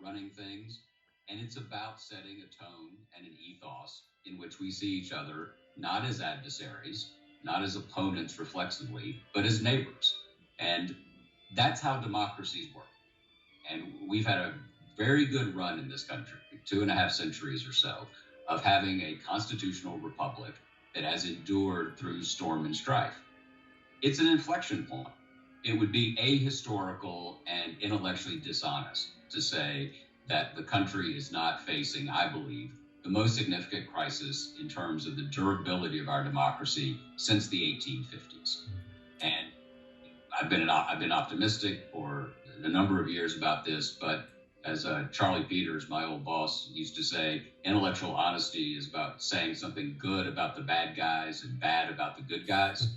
running things, and it's about setting a tone and an ethos in which we see each other not as adversaries, not as opponents reflexively, but as neighbors. And that's how democracies work. And we've had a very good run in this country, 2.5 centuries or so, of having a constitutional republic that has endured through storm and strife. It's an inflection point. It would be ahistorical and intellectually dishonest to say that the country is not facing, I believe, the most significant crisis in terms of the durability of our democracy since the 1850s. And I've been optimistic for a number of years about this, but as Charlie Peters, my old boss, used to say, intellectual honesty is about saying something good about the bad guys and bad about the good guys.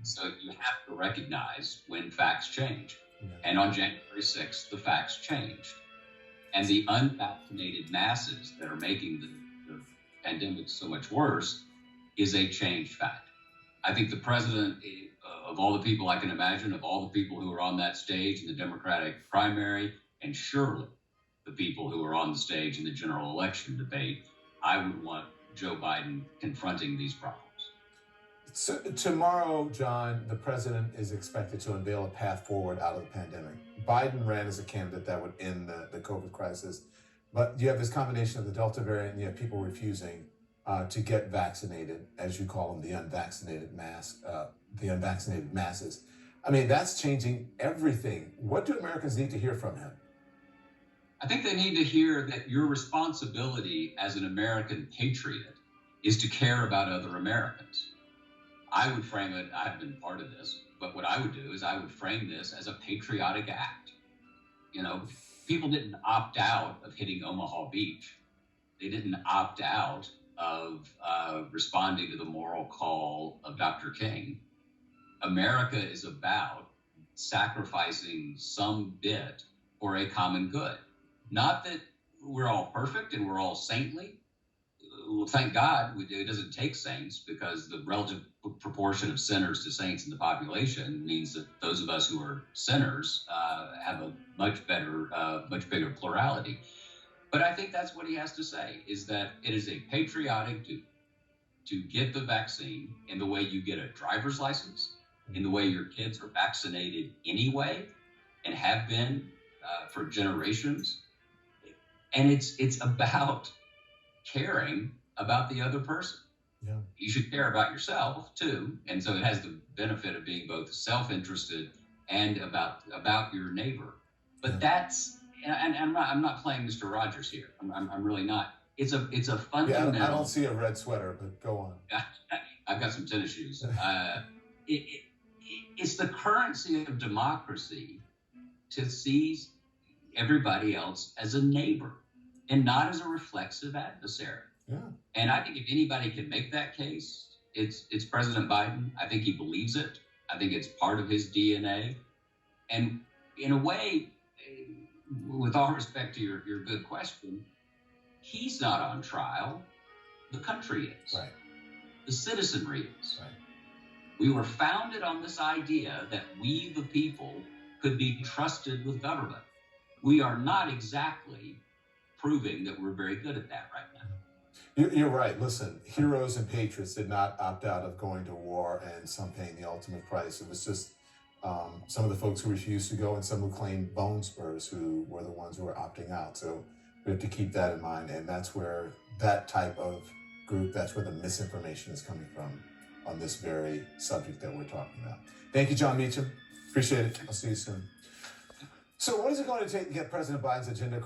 So you have to recognize when facts change. Yeah. And on January 6th, the facts changed. And the unvaccinated masses that are making the pandemic so much worse is a changed fact. I think the president, of all the people I can imagine, of all the people who are on that stage in the Democratic primary, and surely the people who are on the stage in the general election debate, I would want Joe Biden confronting these problems. So tomorrow, John, the president is expected to unveil a path forward out of the pandemic. Biden ran as a candidate that would end the COVID crisis. But you have this combination of the Delta variant and you have people refusing to get vaccinated, as you call them, the unvaccinated masses. I mean, that's changing everything. What do Americans need to hear from him? I think they need to hear that your responsibility as an American patriot is to care about other Americans. I would frame it, I've been part of this, but what I would do is I would frame this as a patriotic act. You know, people didn't opt out of hitting Omaha Beach. They didn't opt out of responding to the moral call of Dr. King. America is about sacrificing some bit for a common good. Not that we're all perfect and we're all saintly. Well, thank God it doesn't take saints, because the relative proportion of sinners to saints in the population means that those of us who are sinners have a much bigger plurality. But I think that's what he has to say, is that it is a patriotic duty to get the vaccine in the way you get a driver's license, in the way your kids are vaccinated anyway and have been for generations. And it's about caring about the other person. Yeah. You should care about yourself too. And so it has the benefit of being both self-interested and about your neighbor. But that's, and I'm not playing Mr. Rogers here. I'm really not. It's a fundamental. Yeah, I don't see a red sweater, but go on. I've got some tennis shoes. It's the currency of democracy to see everybody else as a neighbor and not as a reflexive adversary. Yeah. And I think if anybody can make that case, it's President Biden. I think he believes it. I think it's part of his DNA. And in a way, with all respect to your good question, he's not on trial. The country is. Right. The citizenry is. Right. We were founded on this idea that we, the people, could be trusted with government. We are not exactly proving that we're very good at that right now. You're right. Listen, heroes and patriots did not opt out of going to war and some paying the ultimate price. It was just some of the folks who refused to go and some who claimed bone spurs who were the ones who were opting out. So we have to keep that in mind. And that's where that type of group, that's where the misinformation is coming from on this very subject that we're talking about. Thank you, Jon Meacham. Appreciate it. I'll see you soon. So what is it going to take to get President Biden's agenda